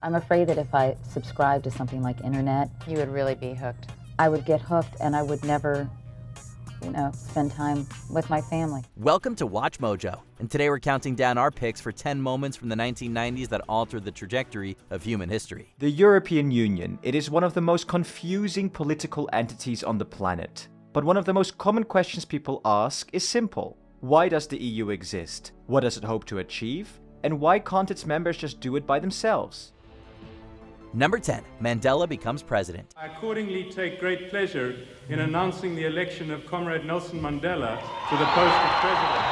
I'm afraid that if I subscribed to something like internet, You would really be hooked. I would get hooked and I would never, spend time with my family. Welcome to Watch Mojo, and today we're counting down our picks for 10 moments from the 1990s that altered the trajectory of human history. The European Union. It is one of the most confusing political entities on the planet. But one of the most common questions people ask is simple. Why does the EU exist? What does it hope to achieve? And why can't its members just do it by themselves? Number 10, Mandela becomes president. I accordingly take great pleasure in announcing the election of Comrade Nelson Mandela to the post of president.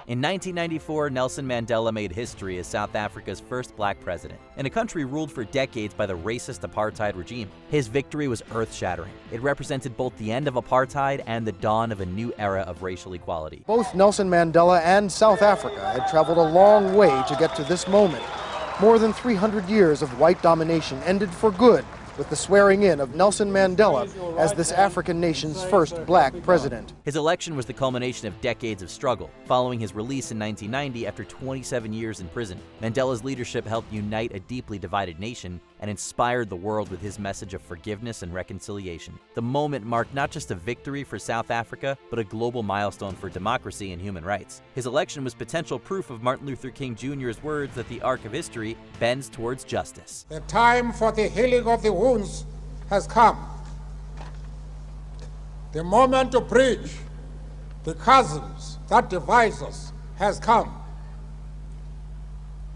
In 1994, Nelson Mandela made history as South Africa's first black president, in a country ruled for decades by the racist apartheid regime. His victory was earth-shattering. It represented both the end of apartheid and the dawn of a new era of racial equality. Both Nelson Mandela and South Africa had traveled a long way to get to this moment. More than 300 years of white domination ended for good with the swearing in of Nelson Mandela as this African nation's first black president. His election was the culmination of decades of struggle, following his release in 1990 after 27 years in prison. Mandela's leadership helped unite a deeply divided nation and inspired the world with his message of forgiveness and reconciliation. The moment marked not just a victory for South Africa, but a global milestone for democracy and human rights. His election was potential proof of Martin Luther King Jr.'s words that the arc of history bends towards justice. The time for the healing of the wounds has come. The moment to bridge the chasms that divide us has come.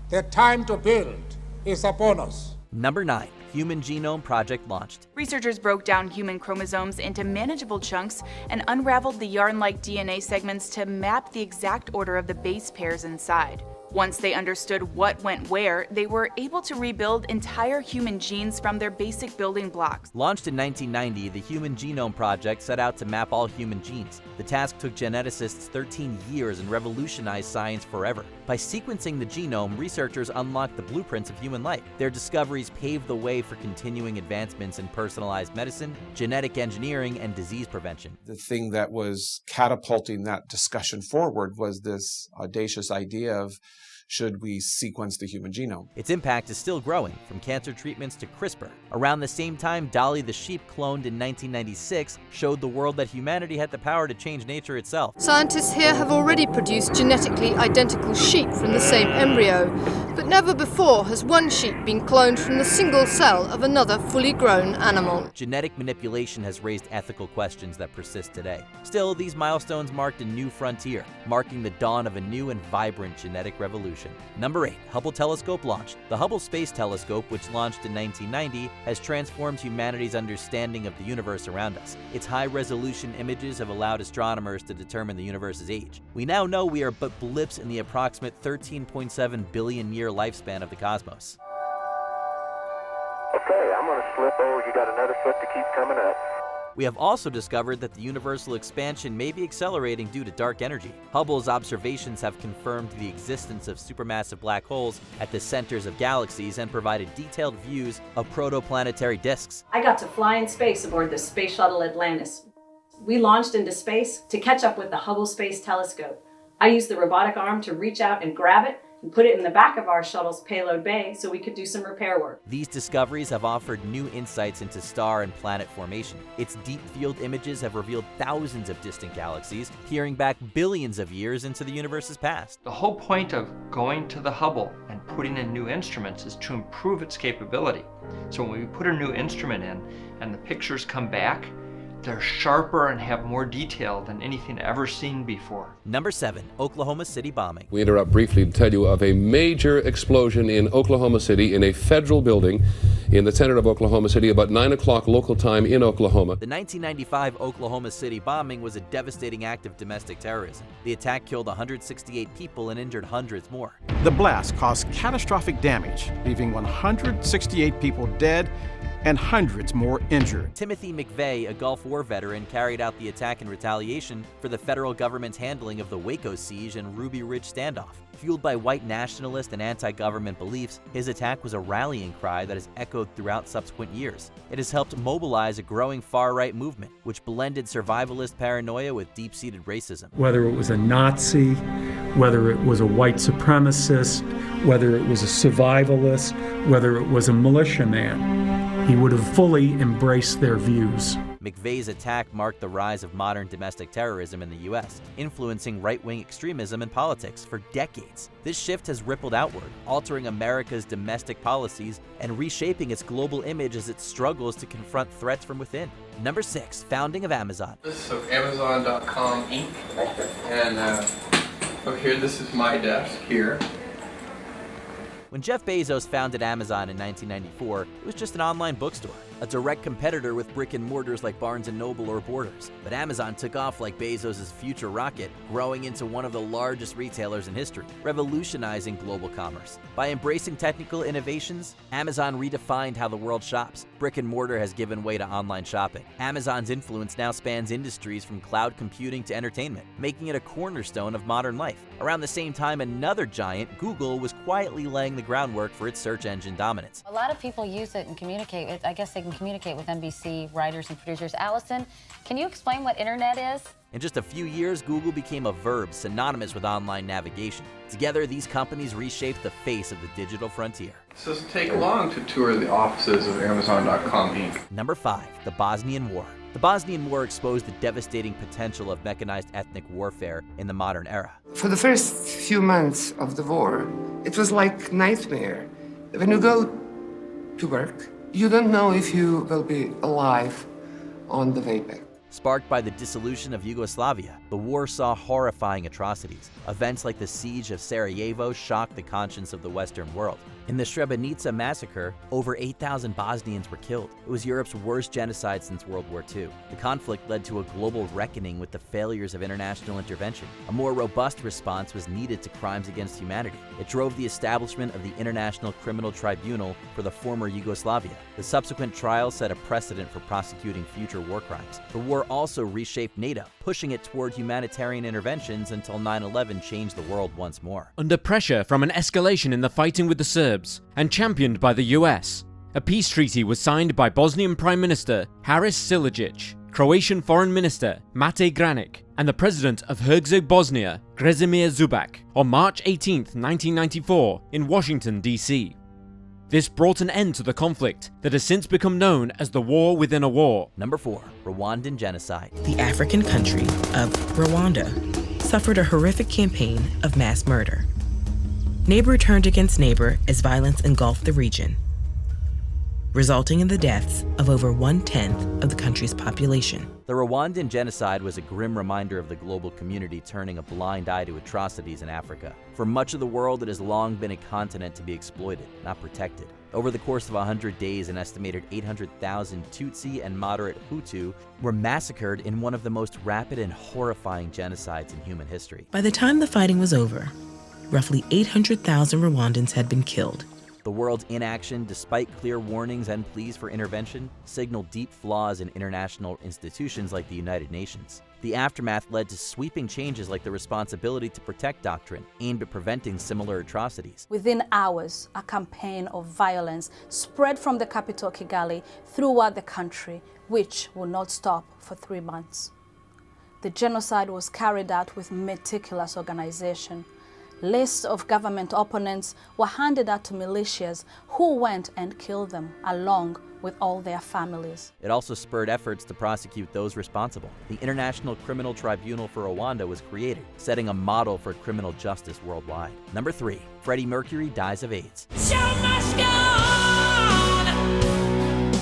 The time to build is upon us. Number 9, Human Genome Project launched. Researchers broke down human chromosomes into manageable chunks and unraveled the yarn-like DNA segments to map the exact order of the base pairs inside. Once they understood what went where, they were able to rebuild entire human genes from their basic building blocks. Launched in 1990, the Human Genome Project set out to map all human genes. The task took geneticists 13 years and revolutionized science forever. By sequencing the genome, researchers unlocked the blueprints of human life. Their discoveries paved the way for continuing advancements in personalized medicine, genetic engineering, and disease prevention. The thing that was catapulting that discussion forward was this audacious idea of, should we sequence the human genome? Its impact is still growing, from cancer treatments to CRISPR. Around the same time, Dolly the sheep, cloned in 1996, showed the world that humanity had the power to change nature itself. Scientists here have already produced genetically identical sheep from the same embryo, but never before has one sheep been cloned from the single cell of another fully grown animal. Genetic manipulation has raised ethical questions that persist today. Still, these milestones marked a new frontier, marking the dawn of a new and vibrant genetic revolution. Number 8, Hubble telescope launched. The Hubble Space Telescope, which launched in 1990, has transformed humanity's understanding of the universe around us. Its high-resolution images have allowed astronomers to determine the universe's age. We now know we are but blips in the approximate 13.7 billion-year lifespan of the cosmos. Okay, I'm going to slip over. You got another foot that keeps coming up. We have also discovered that the universal expansion may be accelerating due to dark energy. Hubble's observations have confirmed the existence of supermassive black holes at the centers of galaxies and provided detailed views of protoplanetary disks. I got to fly in space aboard the Space Shuttle Atlantis. We launched into space to catch up with the Hubble Space Telescope. I used the robotic arm to reach out and grab it and put it in the back of our shuttle's payload bay so we could do some repair work. These discoveries have offered new insights into star and planet formation. Its deep field images have revealed thousands of distant galaxies, peering back billions of years into the universe's past. The whole point of going to the Hubble and putting in new instruments is to improve its capability. So when we put a new instrument in and the pictures come back, they're sharper and have more detail than anything ever seen before. Number 7, Oklahoma City bombing. We interrupt briefly to tell you of a major explosion in Oklahoma City in a federal building in the center of Oklahoma City about 9 o'clock local time in Oklahoma. The 1995 Oklahoma City bombing was a devastating act of domestic terrorism. The attack killed 168 people and injured hundreds more. The blast caused catastrophic damage, leaving 168 people dead and hundreds more injured. Timothy McVeigh, a Gulf War veteran, carried out the attack in retaliation for the federal government's handling of the Waco siege and Ruby Ridge standoff. Fueled by white nationalist and anti-government beliefs, his attack was a rallying cry that has echoed throughout subsequent years. It has helped mobilize a growing far-right movement, which blended survivalist paranoia with deep-seated racism. Whether it was a Nazi whether it was a white supremacist, whether it was a survivalist, whether it was a militiaman. He would have fully embraced their views. McVeigh's attack marked the rise of modern domestic terrorism in the U.S., influencing right-wing extremism in politics for decades. This shift has rippled outward, altering America's domestic policies and reshaping its global image as it struggles to confront threats from within. Number 6, founding of Amazon. This is Amazon.com Inc. And over here, this is my desk here. When Jeff Bezos founded Amazon in 1994, it was just an online bookstore, a direct competitor with brick and mortars like Barnes & Noble or Borders. But Amazon took off like Bezos' future rocket, growing into one of the largest retailers in history, revolutionizing global commerce. By embracing technical innovations, Amazon redefined how the world shops. Brick and mortar has given way to online shopping. Amazon's influence now spans industries from cloud computing to entertainment, making it a cornerstone of modern life. Around the same time, another giant, Google, was quietly laying the groundwork for its search engine dominance. A lot of people use it and communicate with, I guess they can communicate with NBC writers and producers. Allison, can you explain what internet is? In just a few years, Google became a verb synonymous with online navigation. Together, these companies reshaped the face of the digital frontier. It doesn't take long to tour the offices of Amazon.com Inc. Number 5, the Bosnian War. The Bosnian War exposed the devastating potential of mechanized ethnic warfare in the modern era. For the first few months of the war, it was like a nightmare. When you go to work, you don't know if you will be alive on the way back. Sparked by the dissolution of Yugoslavia, the war saw horrifying atrocities. Events like the siege of Sarajevo shocked the conscience of the Western world. In the Srebrenica massacre, over 8,000 Bosnians were killed. It was Europe's worst genocide since World War II. The conflict led to a global reckoning with the failures of international intervention. A more robust response was needed to crimes against humanity. It drove the establishment of the International Criminal Tribunal for the former Yugoslavia. The subsequent trial set a precedent for prosecuting future war crimes. The war also reshaped NATO, pushing it toward humanitarian interventions until 9/11 changed the world once more. Under pressure from an escalation in the fighting with the Serbs, and championed by the US, a peace treaty was signed by Bosnian Prime Minister Haris Silajic, Croatian Foreign Minister Mate Granic, and the President of Herzegovina, Krešimir Zubac, on March 18, 1994, in Washington, D.C. This brought an end to the conflict that has since become known as the war within a war. Number 4, Rwandan Genocide. The African country of Rwanda suffered a horrific campaign of mass murder. Neighbor turned against neighbor as violence engulfed the region, resulting in the deaths of over 1/10 of the country's population. The Rwandan genocide was a grim reminder of the global community turning a blind eye to atrocities in Africa. For much of the world, it has long been a continent to be exploited, not protected. Over the course of 100 days, an estimated 800,000 Tutsi and moderate Hutu were massacred in one of the most rapid and horrifying genocides in human history. By the time the fighting was over, roughly 800,000 Rwandans had been killed. The world's inaction, despite clear warnings and pleas for intervention, signaled deep flaws in international institutions like the United Nations. The aftermath led to sweeping changes like the responsibility to protect doctrine, aimed at preventing similar atrocities. Within hours, a campaign of violence spread from the capital Kigali throughout the country, which will not stop for 3 months. The genocide was carried out with meticulous organization. Lists of government opponents were handed out to militias who went and killed them, along with all their families. It also spurred efforts to prosecute those responsible. The International Criminal Tribunal for Rwanda was created, setting a model for criminal justice worldwide. Number 3, Freddie Mercury dies of AIDS.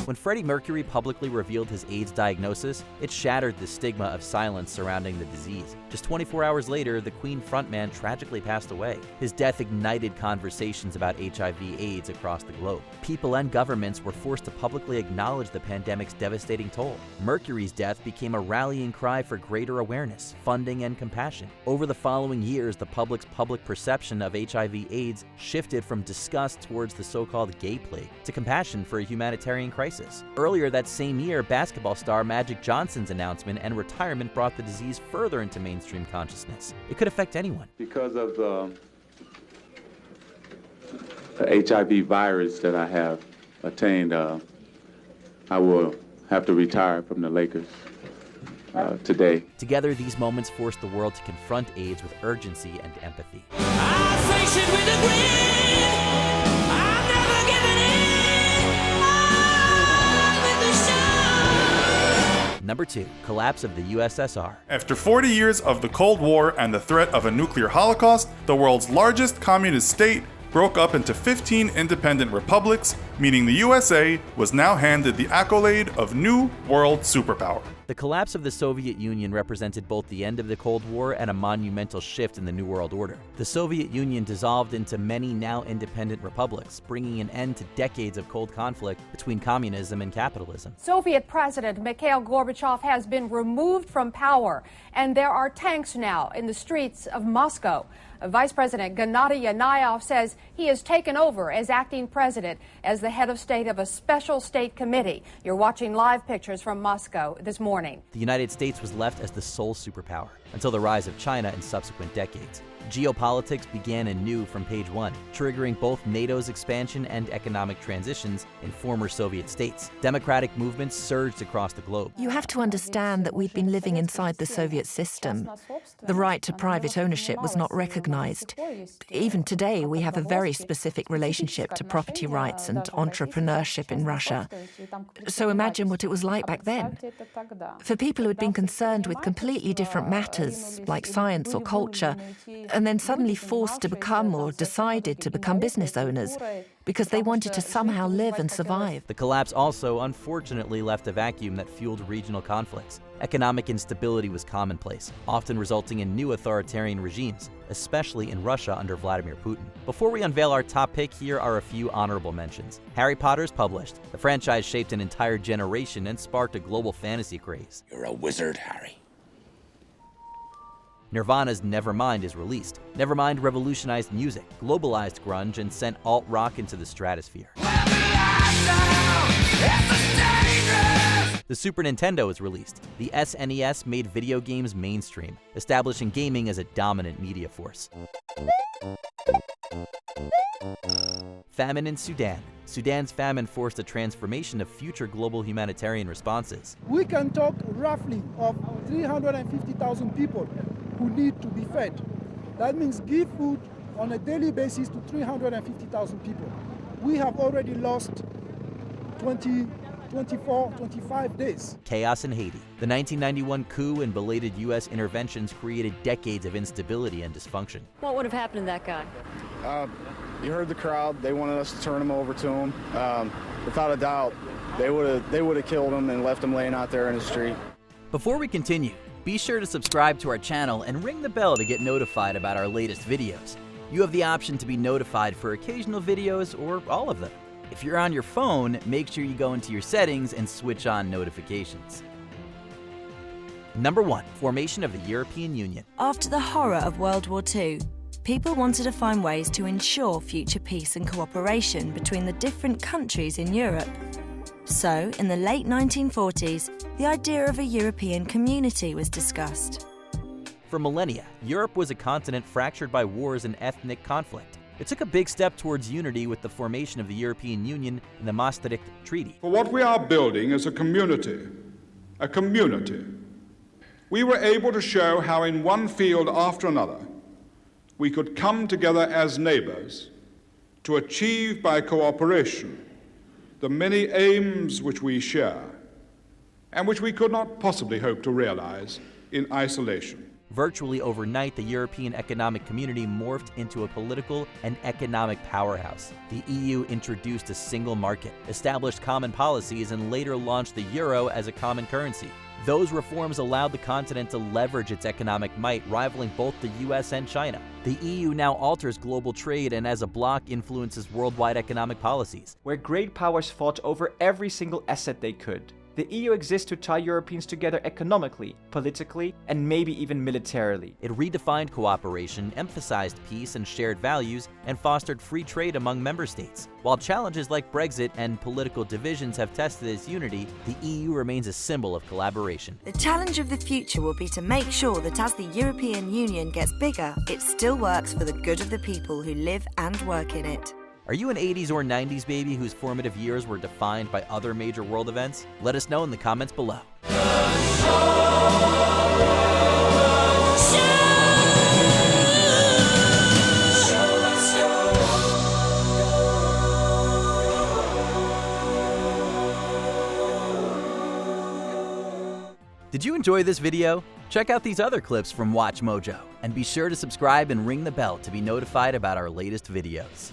When Freddie Mercury publicly revealed his AIDS diagnosis, it shattered the stigma of silence surrounding the disease. Just 24 hours later, the Queen frontman tragically passed away. His death ignited conversations about HIV/AIDS across the globe. People and governments were forced to publicly acknowledge the pandemic's devastating toll. Mercury's death became a rallying cry for greater awareness, funding, and compassion. Over the following years, the public's public perception of HIV/AIDS shifted from disgust towards the so-called gay plague to compassion for a humanitarian crisis. Earlier that same year, basketball star Magic Johnson's announcement and retirement brought the disease further into mainstream consciousness. It could affect anyone. Because of the HIV virus that I have attained, I will have to retire from the Lakers. today. Together, these moments forced the world to confront AIDS with urgency and empathy. Number 2, collapse of the USSR. After 40 years of the Cold War and the threat of a nuclear holocaust, the world's largest communist state broke up into 15 independent republics, meaning the USA was now handed the accolade of new world superpower. The collapse of the Soviet Union represented both the end of the Cold War and a monumental shift in the New World Order. The Soviet Union dissolved into many now independent republics, bringing an end to decades of cold conflict between communism and capitalism. Soviet President Mikhail Gorbachev has been removed from power, and there are tanks now in the streets of Moscow. Vice President Gennady Yanayev says he has taken over as acting president as the head of state of a special state committee. You're watching live pictures from Moscow this morning. The United States was left as the sole superpower until the rise of China in subsequent decades. Geopolitics began anew from page 1, triggering both NATO's expansion and economic transitions in former Soviet states. Democratic movements surged across the globe. You have to understand that we'd been living inside the Soviet system. The right to private ownership was not recognized. Even today, we have a very specific relationship to property rights and entrepreneurship in Russia. So imagine what it was like back then. For people who had been concerned with completely different matters, like science or culture, and then suddenly forced to become or decided to become business owners because they wanted to somehow live and survive. The collapse also, unfortunately, left a vacuum that fueled regional conflicts. Economic instability was commonplace, often resulting in new authoritarian regimes, especially in Russia under Vladimir Putin. Before we unveil our top pick, here are a few honorable mentions. Harry Potter's published. The franchise shaped an entire generation and sparked a global fantasy craze. You're a wizard, Harry. Nirvana's Nevermind is released. Nevermind revolutionized music, globalized grunge, and sent alt-rock into the stratosphere. The Super Nintendo is released. The SNES made video games mainstream, establishing gaming as a dominant media force. Famine in Sudan. Sudan's famine forced a transformation of future global humanitarian responses. We can talk roughly of 350,000 people who need to be fed. That means give food on a daily basis to 350,000 people. We have already lost 25 days. Chaos in Haiti. The 1991 coup and belated U.S. interventions created decades of instability and dysfunction. What would have happened to that guy? You heard the crowd. They wanted us to turn him over to him. Without a doubt, they would have killed him and left him laying out there in the street. Before we continue, be sure to subscribe to our channel and ring the bell to get notified about our latest videos. You have the option to be notified for occasional videos or all of them. If you're on your phone, make sure you go into your settings and switch on notifications. Number 1, formation of the European Union. After the horror of World War II, people wanted to find ways to ensure future peace and cooperation between the different countries in Europe. So, in the late 1940s, the idea of a European community was discussed. For millennia, Europe was a continent fractured by wars and ethnic conflict. It took a big step towards unity with the formation of the European Union and the Maastricht Treaty. For what we are building is a community. A community. We were able to show how in one field after another, we could come together as neighbors to achieve by cooperation the many aims which we share and which we could not possibly hope to realize in isolation. Virtually overnight, the European Economic Community morphed into a political and economic powerhouse. The EU introduced a single market, established common policies, and later launched the euro as a common currency. Those reforms allowed the continent to leverage its economic might, rivaling both the US and China. The EU now alters global trade and as a bloc influences worldwide economic policies. Where great powers fought over every single asset they could, the EU exists to tie Europeans together economically, politically, and maybe even militarily. It redefined cooperation, emphasized peace and shared values, and fostered free trade among member states. While challenges like Brexit and political divisions have tested its unity, the EU remains a symbol of collaboration. The challenge of the future will be to make sure that as the European Union gets bigger, it still works for the good of the people who live and work in it. Are you an 80s or 90s baby whose formative years were defined by other major world events? Let us know in the comments below. Did you enjoy this video? Check out these other clips from WatchMojo, and be sure to subscribe and ring the bell to be notified about our latest videos.